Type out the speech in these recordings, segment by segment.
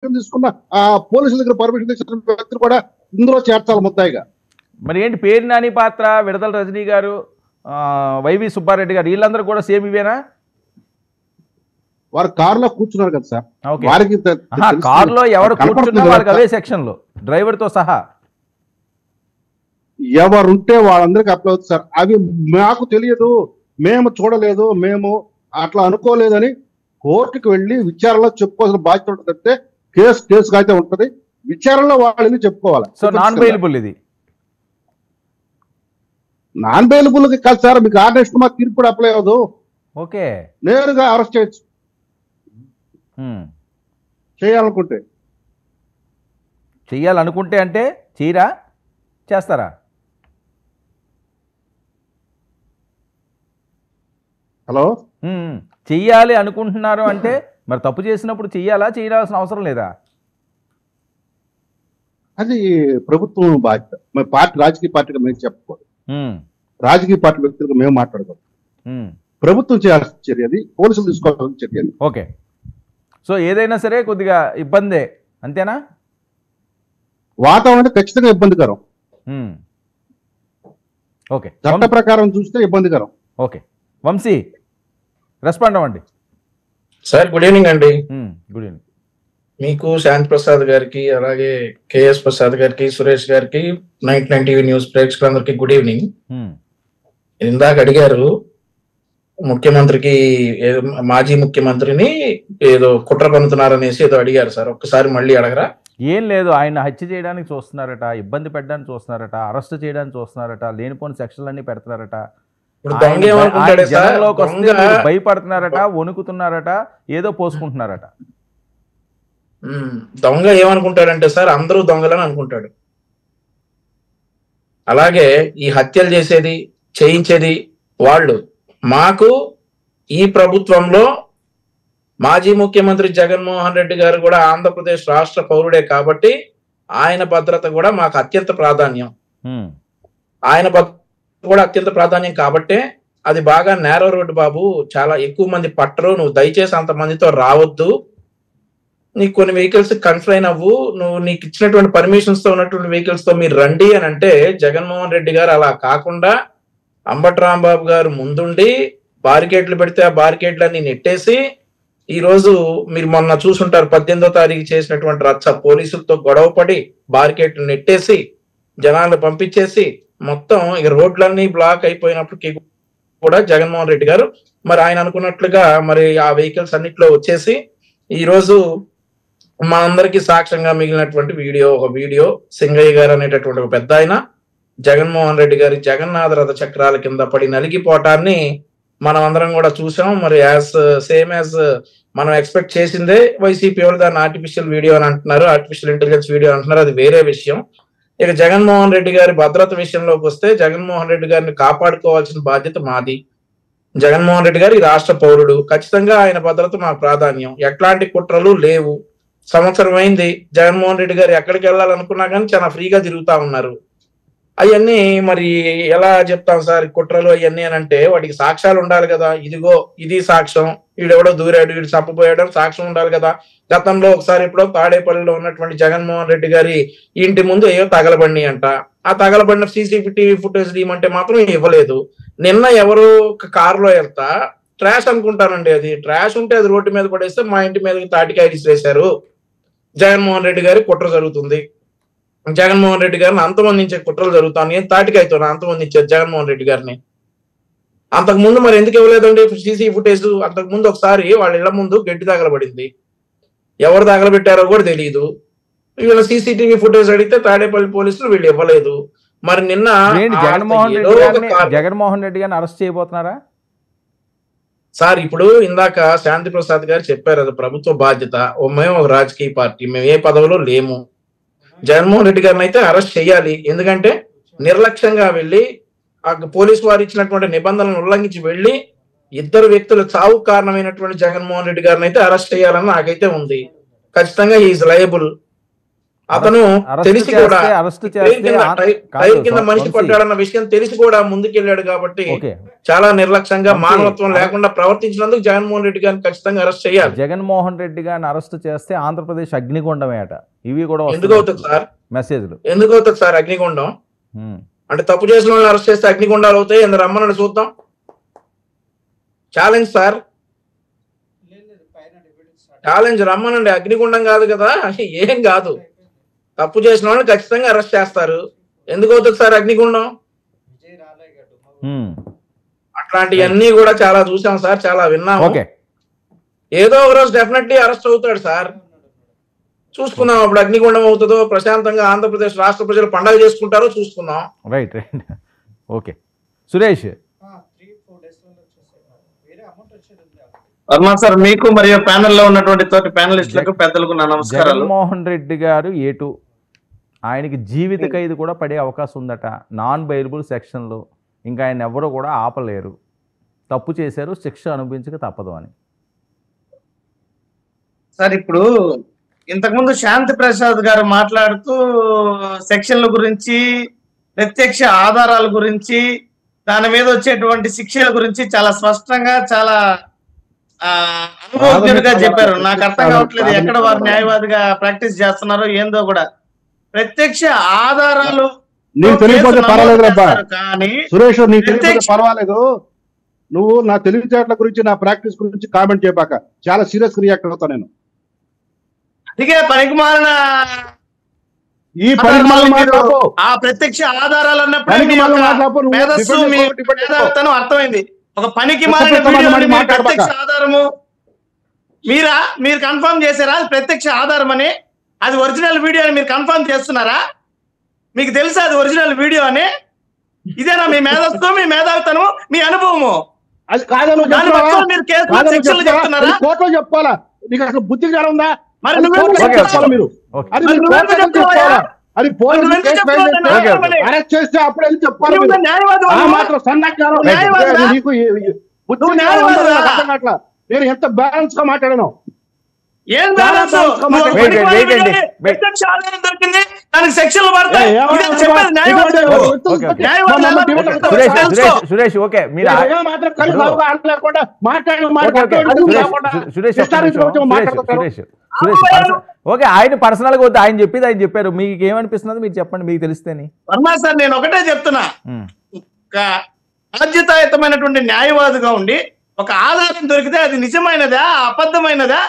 Permission తీసుకున్న ఆ పోలీసుల దగ్గర పర్మిషన్ తీసుకున్న వ్యక్తులు కూడా ఇందులో చేర్చాలి ముద్దాయిగా. మరి ఏంటి పేరు నాని పాత్ర, విడదల రజనీ గారు, వైవి సుబ్బారెడ్డి గారు వీళ్ళందరూ కూడా సేమ్ ఇవేనా? వారు కారులో కూర్చున్నారు కదా సార్, ఓకే. వారికి కారులో ఎవరు కూర్చున్నా వాళ్ళకి అవే సెక్షన్లు డ్రైవర్తో సహా ఎవరుంటే వాళ్ళందరికీ అప్లై అవుతుంది సార్. అవి మాకు తెలియదు, మేము చూడలేదు, మేము అట్లా అనుకోలేదని కోర్టుకు వెళ్ళి విచారణలో చెప్పుకోవాల్సిన బాధ్యత ఉంటుంది. అంటే కేసుగా అయితే ఉంటుంది, విచారణలో వాళ్ళని చెప్పుకోవాలి. సో నాన్ బెయిలబుల్, ఇది నాన్ బెయిలబుల్ కాదు సార్. మీకు ఆర్డర్ మా తీర్పు కూడా అప్లై అవ్వదు, ఓకే, నేరుగా అరెస్ట్ చేయొచ్చు చెయ్యాలనుకుంటే. అంటే చేయరా, చేస్తారా? హలో, చెయ్యాలి అనుకుంటున్నారు అంటే మరి తప్పు చేసినప్పుడు చెయ్యాలా, చేయాల్సిన అవసరం లేదా? అది ప్రభుత్వం బాధ్యత. మరి పార్టీ, రాజకీయ పార్టీగా మేము చెప్పుకోవాలి, రాజకీయ పార్టీ వ్యక్తులుగా మేము మాట్లాడుకోవాలి. ప్రభుత్వం చేయాల్సిన చర్య అది, పోలీసులు తీసుకోవాల్సిన చర్య అది. ఓకే. సో ఏదైనా సరే కొద్దిగా ఇబ్బందే, అంతేనా? వాతావరణం ఖచ్చితంగా ఇబ్బందికరం, ఓకే, చట్ట ప్రకారం చూస్తే ఇబ్బందికరం. ఓకే, వంశీ రెస్పాండ్ అవ్వండి సార్. గుడ్ ఈవినింగ్ అండి. గుడ్ ఈవినింగ్ మీకు, శాంతి ప్రసాద్ గారికి, అలాగే కేఎస్ ప్రసాద్ గారికి, సురేష్ గారికి, 99 టీవీ న్యూస్ ప్రేక్షకులందరికీ గుడ్ ఈవినింగ్. ఇందాక అడిగారు ముఖ్యమంత్రికి, మాజీ ముఖ్యమంత్రిని ఏదో కుట్ర పన్నుతున్నారనేసి ఏదో అడిగారు సార్, ఒక్కసారి మళ్ళీ అడగరా? ఏం లేదు, ఆయన హత్య చేయడానికి చూస్తున్నారట, ఇబ్బంది పెట్టడానికి చూస్తున్నారట, అరెస్ట్ చేయడానికి చూస్తున్నారట, లేనిపోని సెక్షన్లన్నీ పెడుతున్నారట, జనంలోకి వస్తే భయపడుతున్నారట, వణుకుతున్నారట, ఏదో పోసుకుంటున్నారట. దొంగ ఏమనుకుంటాడంటే సార్, అందరూ దొంగలని అనుకుంటాడు. అలాగే ఈ హత్యలు చేసేది, చేయించేది వాళ్ళు. మాకు ఈ ప్రభుత్వంలో మాజీ ముఖ్యమంత్రి జగన్మోహన్ రెడ్డి గారు కూడా ఆంధ్రప్రదేశ్ రాష్ట్ర పౌరుడే కాబట్టి ఆయన భద్రత కూడా మాకు అత్యంత ప్రాధాన్యం. ఆయన భద్రత కూడా అత్యంత ప్రాధాన్యం కాబట్టే అది బాగా నేరో రోడ్డు బాబు, చాలా ఎక్కువ మంది పట్టరు, నువ్వు దయచేసి అంతమందితో రావద్దు, నీకు కొన్ని వెహికల్స్ కన్ఫైన్ అవ్వు, నువ్వు నీకు ఇచ్చినటువంటి పర్మిషన్స్ తో ఉన్నటువంటి వెహికల్స్ తో మీరు రండి అని అంటే, జగన్మోహన్ రెడ్డి గారు అలా కాకుండా అంబటి రాంబాబు గారు ముందుండి బారికేడ్లు పెడితే ఆ బారికేడ్లన్నీ నెట్టేసి, ఈ రోజు మీరు మొన్న చూసుంటారు 18వ తారీఖు చేసినటువంటి రచ్చ, పోలీసులతో గొడవపడి బారికేడ్లు నెట్టేసి జనాలను పంపించేసి మొత్తం ఇక రోడ్లన్నీ బ్లాక్ అయిపోయినప్పటికీ కూడా జగన్మోహన్ రెడ్డి గారు మరి ఆయన అనుకున్నట్లుగా మరి ఆ వెహికల్స్ అన్నిట్లో వచ్చేసి ఈ రోజు మా అందరికీ సాక్ష్యంగా మిగిలినటువంటి ఒక వీడియో సింగయ్య గారు అనేటటువంటి ఒక పెద్ద ఆయన జగన్మోహన్ రెడ్డి గారి జగన్నాథ రథ చక్రాల కింద పడి నలిగిపోవటాన్ని మనం అందరం కూడా చూసాం. మరి సేమ్ యాజ్ మనం ఎక్స్పెక్ట్ చేసిందే. వైసీపీ వాళ్ళు దాన్ని ఆర్టిఫిషియల్ వీడియో అని అంటున్నారు, ఆర్టిఫిషియల్ ఇంటెలిజెన్స్ వీడియో అంటున్నారు, అది వేరే విషయం. ఇక జగన్మోహన్ రెడ్డి గారి భద్రత విషయంలోకి వస్తే, జగన్మోహన్ రెడ్డి గారిని కాపాడుకోవాల్సిన బాధ్యత మాది. జగన్మోహన్ రెడ్డి గారు ఈ రాష్ట్ర పౌరుడు, ఖచ్చితంగా ఆయన భద్రత మాకు ప్రాధాన్యం. ఎట్లాంటి కుట్రలు లేవు. సంవత్సరం అయింది, జగన్మోహన్ రెడ్డి గారు ఎక్కడికి వెళ్ళాలనుకున్నా కానీ చాలా ఫ్రీగా తిరుగుతా ఉన్నారు. అవన్నీ మరి ఎలా చెప్తాం సార్, కుట్రలు అవన్నీ అని అంటే వాటికి సాక్ష్యాలు ఉండాలి కదా. ఇదిగో ఇది సాక్ష్యం, వీడెవడో దూరాడు, వీడు చంపబోయాడు అని సాక్ష్యం ఉండాలి కదా. గతంలో ఒకసారి ఎప్పుడో తాడేపల్లిలో ఉన్నటువంటి జగన్మోహన్ రెడ్డి గారి ఇంటి ముందు ఏవో తగలబండి అంట, ఆ తగలబడిన CCTV ఫుటేజ్ తీయమంటే మాత్రం ఇవ్వలేదు. నిన్న ఎవరు కారులో వెళ్తా ట్రాష్ అనుకుంటానండి, అది ట్రాష్ ఉంటే అది రోడ్డు మీద పడేస్తే మా ఇంటి మీదకి తాటికాయ తీసేశారు. జగన్మోహన్ రెడ్డి గారి కుట్ర జరుగుతుంది, జగన్మోహన్ రెడ్డి గారిని అంతమందించే కుట్రలు జరుగుతాను. ఏం తాటికాయతో అంతమందించారు జగన్మోహన్ రెడ్డి గారిని? అంతకు ముందు మరి ఎందుకు ఇవ్వలేదండి CC ఫుటేజ్? అంతకు ముందు ఒకసారి వాళ్ళ ఇళ్ల ముందు గడ్డి తగలబడింది, ఎవరు తగలబెట్టారో కూడా తెలియదు. వీళ్ళ CCTV ఫుటేజ్ అడిగితే తాడేపల్లి పోలీసులు వీళ్ళు ఇవ్వలేదు. మరి నిన్న జగన్మోహన్ రెడ్డి గారిని అరెస్ట్ చేయబోతున్నారా సార్? ఇప్పుడు ఇందాక శాంతి ప్రసాద్ గారు చెప్పారు, అది ప్రభుత్వ బాధ్యత. మేము ఒక రాజకీయ పార్టీ, మేము ఏ పదవిలో లేము. జగన్మోహన్ రెడ్డి గారిని అయితే అరెస్ట్ చేయాలి. ఎందుకంటే నిర్లక్ష్యంగా వెళ్ళి పోలీసు వారు ఇచ్చినటువంటి నిబంధనలను ఉల్లంఘించి వెళ్ళి ఇద్దరు వ్యక్తుల చావు కారణమైనటువంటి జగన్మోహన్ రెడ్డి గారిని అయితే అరెస్ట్ చేయాలని నాకైతే ఉంది. ఖచ్చితంగా ఈజ్ లయబుల్. అతను తెలిసి కూడా టైర్ కింద మనిషి వంశీ, పడ్డాడన్న విషయం తెలిసి కూడా ముందుకెళ్ళాడు కాబట్టి చాలా నిర్లక్ష్యంగా మానవత్వం లేకుండా ప్రవర్తించినందుకు జగన్మోహన్ రెడ్డి గారిని ఖచ్చితంగా అరెస్ట్ చేయాలి. జగన్మోహన్ రెడ్డి గారిని అరెస్ట్ చేస్తే ఆంధ్రప్రదేశ్ అగ్నిగుండమే అట. ఇవి కూడా ఎందుకు అవుతుంది సార్ మెసేజ్లు? ఎందుకు అవుతుంది సార్ అగ్నిగుండం? అంటే తప్పు చేసిన వాళ్ళని అరెస్ట్ చేస్తే అగ్నిగుండాలు అవుతాయి. ఎందుకు రమ్మని చూద్దాం. ఛాలెంజ్ సార్, ఛాలెంజ్, రమ్మనండి. అగ్నిగుండం కాదు కదా, ఏం కాదు. తప్పు చేసిన వాళ్ళని ఖచ్చితంగా అరెస్ట్ చేస్తారు. ఎందుకు అవుతుంది సార్ అగ్నిగుండం? అట్లాంటివన్నీ కూడా చాలా చూసాం సార్, చాలా విన్నాము. ఏదో ఒక రోజు డెఫినెట్లీ అరెస్ట్ అవుతాడు సార్. చూసుకున్నాం అప్పుడు అగ్నిగుండం అవుతుందో, ప్రశాంతంగా ఆంధ్రప్రదేశ్ రాష్ట్ర ప్రజలు పండగ చేసుకుంటారో చూసుకుందాం. Right right okay. Suresh Varma sir, మీకు మరియు ప్యానెల్లో ఉన్నటువంటి తోటి ప్యానలిస్టులకు పెద్దలకు నా నమస్కారాలు. జగన్మోహన్ రెడ్డి గారు ఏటు ఆయనకి జీవిత ఖైదు కూడా పడే అవకాశం ఉందట నాన్ బెయిలబుల్ సెక్షన్లో. ఇంకా ఆయన ఎవరు కూడా ఆపలేరు. తప్పు చేశారు, శిక్ష అనుభవించక తప్పదు అని. సార్, ఇప్పుడు ఇంతకుముందు శాంతి ప్రసాద్ గారు మాట్లాడుతూ సెక్షన్ల గురించి, ప్రత్యక్ష ఆధారాల గురించి, దాని మీద వచ్చేటువంటి శిక్షల గురించి చాలా స్పష్టంగా, చాలా అనుభవజ్ఞుడిగా చెప్పారు. నాకు అర్థం కావట్లేదు ఎక్కడ వారు న్యాయవాదిగా ప్రాక్టీస్ చేస్తున్నారో ఏందో కూడా. ప్రత్యక్ష ఆధారాలు కానీ సురేష్, నీకు తెలియకపోతే పర్వాలేదు. నువ్వు నా తెలివితేటల గురించి, నా ప్రాక్టీస్ గురించి కామెంట్ చేయబాక. చాలా సీరియస్ రియాక్ట్ అవుతా నేను. అందుకే పనికిమాలిన ఈ ఆ ప్రత్యక్ష ఆధారాలు అన్నప్పుడు అర్థమైంది. ఒక పనికి మాలిన ప్రత్యక్ష ఆధారము మీరు కన్ఫర్మ్ చేశారా అది ప్రత్యక్ష ఆధారం అని? అది ఒరిజినల్ వీడియో అని మీరు కన్ఫర్మ్ చేస్తున్నారా? మీకు తెలుసా అది ఒరిజినల్ వీడియో అని? ఇదేనా మీ మేధస్సు, మీ మేధావితనము, మీ అనుభవము? అది కాదని మీరు కేసులు చెప్తున్నారా? కోర్టులో చెప్పాలా? నీకు అసలు బుద్ధి జ్ఞానం ఉందా? మరి మీరు అరెస్ట్ చేస్తే అప్పుడు వెళ్ళి చెప్పాలి. మాత్రం సన్నజ్ఞానం నేను ఎంత బ్యాలెన్స్ గా మాట్లాడాను. ఏం బ్యాలెన్స్? సురేష్ ఓకే, ఓకే, ఆయన పర్సనల్ గా వద్దు, ఆయన చెప్పేది ఆయన చెప్పారు. మీకు ఏమనిపిస్తున్నది మీరు చెప్పండి, మీకు తెలిస్తేనే. వర్మ సార్, నేను ఒకటే చెప్తున్నా, బాధ్యతాయుతమైనటువంటి న్యాయవాదిగా ఉండి ఒక ఆధారం దొరికితే అది నిజమైనదా అబద్ధమైనదా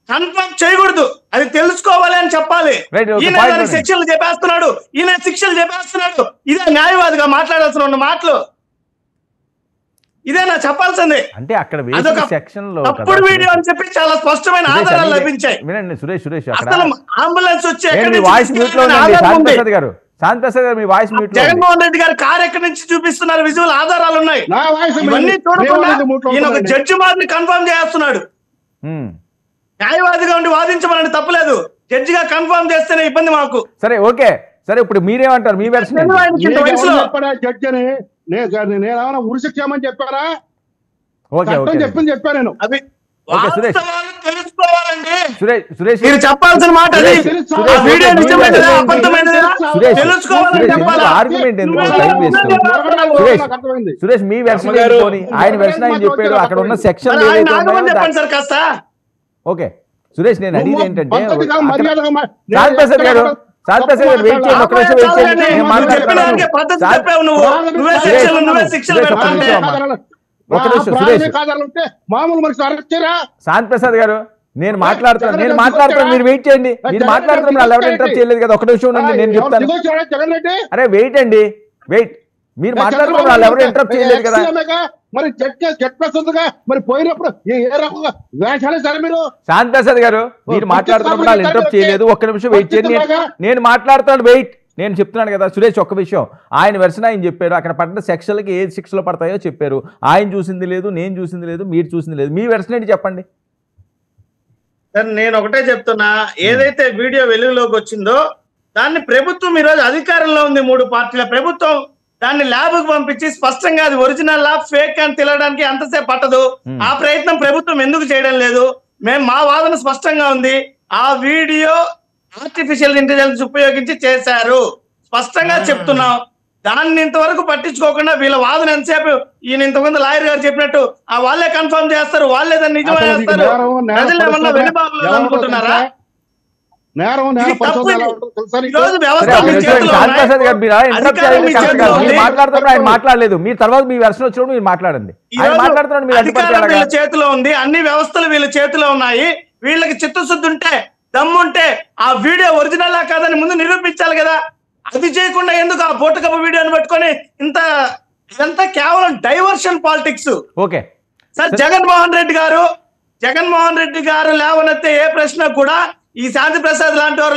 కన్ఫర్మ్ చేయకూడదు, అది తెలుసుకోవాలి అని చెప్పాలి. ఈయన శిక్షలు చెప్పేస్తున్నాడు, ఈయన శిక్షలు చెప్పేస్తున్నాడు. ఇదే న్యాయవాదిగా మాట్లాడాల్సిన మాటలు? ఇదేనా చెప్పాల్సింది? అంటే అక్కడ సెక్షన్ లో తప్పుడు వీడియో అని చెప్పి చాలా స్పష్టమైన ఆధారాలు లభించాయి. వినండి సురేష్, అసలు అంబులెన్స్ వచ్చి వాయిస్ మ్యూట్ లో శాంతిప్రసాద్ గారు, శాంతిప్రసాద్ గారు మీ వాయిస్ మ్యూట్. జగన్మోహన్ రెడ్డి గారు కారు ఎక్కడి నుంచి చూపిస్తున్నారు, విజువల్ ఆధారాలు ఉన్నాయి. ఇవన్నీ చూడకుండా ఈయన ఒక జడ్జి మాదిరి కన్ఫర్మ్ చేస్తున్నాడు. న్యాయవాదిగా ఉండి వాదించమని తప్పలేదు, జడ్జిగా కన్ఫర్మ్ చేస్తేనే ఇబ్బంది మాకు. సరే ఓకే, సరే ఇప్పుడు మీరేమంటారు? మీ వెర్షన్ జడ్జి అని నేనేమన్నా ఉరిశిక్ష చేయమని చెప్పారా? చెప్పింది చెప్పాను నేను. అది సురేష్ మీరు చెప్పాల్సిన మాట అది. వీడియో నిజమైనదా అబద్ధమైనదా తెలుసుకోవాలని చెప్పాలా? ఆర్గ్యుమెంట్ ఎందుకు టైం వేస్ట్? సురేష్ మీ వెర్షన్ ఆయన వెర్షన్ ఆయన చెప్పాడు. అక్కడ ఉన్న సెక్షన్ చెప్పండి సార్ కాస్త. ఓకే సురేష్, నేను అడిగేది ఏంటంటే శాంతిప్రసాద్ గారు వెయిట్ చేయండి, ఒక్క నిమిషం వెయిట్ చేయండి. శాంతిప్రసాద్ గారు నేను మాట్లాడుతున్నాను, మీరు వెయిట్ చేయండి. మీరు మాట్లాడుతున్నారు, వాళ్ళు ఎవరు ఇంటరప్ట్ చేయలేదు కదా, ఒక్క నిమిషం ఉండండి, నేను చెప్తాను. అరే వెయిట్ అండి, వెయిట్. మీరు మాట్లాడుతున్నారు, వాళ్ళు ఎవరు ఇంటరప్ట్ చేయలేదు కదా. మరి మరి పోయినప్పుడు ఏ రకంగా వేషాలు సరే మీరు? శాంతిప్రసాద్ గారు మీరు మాట్లాడుతున్నప్పుడు వాళ్ళు ఇంటరప్ట్ చేయలేదు, ఒక్క నిమిషం వెయిట్ చేయండి. నేను మాట్లాడుతున్నాను, వెయిట్. నేను చెప్తున్నాను కదా సురేష్, ఒక్క విషయం. ఆయన వెర్షన్ ఆయన చెప్పారు, అక్కడ పడిన సెక్షన్లకి ఏ శిక్షలు పడతాయో చెప్పారు. ఆయన చూసింది లేదు, నేను చూసింది లేదు, మీరు చూసింది లేదు. మీ వెర్షన్ ఏంటి చెప్పండి. నేను ఒకటే చెప్తున్నా, ఏదైతే వీడియో వెలుగులోకి వచ్చిందో దాన్ని ప్రభుత్వం ఈరోజు అధికారంలో ఉంది, 3 పార్టీల ప్రభుత్వం దాన్ని ల్యాబ్ కు పంపించి స్పష్టంగా అది ఒరిజినల్ ల్యాబ్ ఫేక్ అని తెలియడానికి అంతసేపు పట్టదు. ఆ ప్రయత్నం ప్రభుత్వం ఎందుకు చేయడం లేదు? మా వాదన స్పష్టంగా ఉంది. ఆ వీడియో ఆర్టిఫిషియల్ ఇంటెలిజెన్స్ ఉపయోగించి చేశారు, స్పష్టంగా చెప్తున్నాం. దాన్ని ఇంతవరకు పట్టించుకోకుండా వీళ్ళ వాదన ఎంతసేపు, ఈయన ఇంతకుముందు లాయర్ గారు చెప్పినట్టు ఆ వాళ్ళే కన్ఫర్మ్ చేస్తారు, వాళ్ళే దాన్ని నిజమే అసలు ఇది చేస్తారు. నేరం ప్రజలు ఏమన్నా పరిస్థితి వెనుబాబులు ఎలా ఉంటుందో అనుకుంటున్నారా? నేరం ఇది తప్పు పరిస్థితి ఎలా ఇది. ఉంటుందో తెలుసా నీకు? ఈ రోజు వ్యవస్థ సరే, మీ ఒక చేతిలో నిమిషం, ఉన్నాయి. శాంతిప్రసాద్ గారు, మీరు interrupt అధికారం చేయాలి, మీ కరెక్ట్ చేతిలో కాదు. ఉంది. మీరు మాట్లాడుతున్నప్పుడు ఆయన మాట్లాడలేదు, మీరు తర్వాత మీ వెర్షన్ వచ్చినప్పుడు మీరు మాట్లాడండి. ఈ ఆయన రోజు మాట్లాడుతున్నాడు, మీరు అధికారం అడ్డుపడితే వీళ్ళ ఎలాగా? చేతిలో ఉంది, అన్ని వ్యవస్థలు వీళ్ళ చేతిలో ఉన్నాయి. వీళ్ళకి చిత్తశుద్ధి ఉంటే, దమ్ముంటే ఆ వీడియో ఒరిజినల్ కాదని ముందు నిరూపించాలి కదా. అది చేయకుండా ఎందుకు ఆ బోటుకప్ప వీడియోని పట్టుకొని ఇదంతా కేవలం diversion politics. Okay sir, Jaganmohan Reddy గారు లేవనెత్తే ఏ ప్రశ్న కూడా ఈ శాంతి ప్రసాద్ లాంటి వారు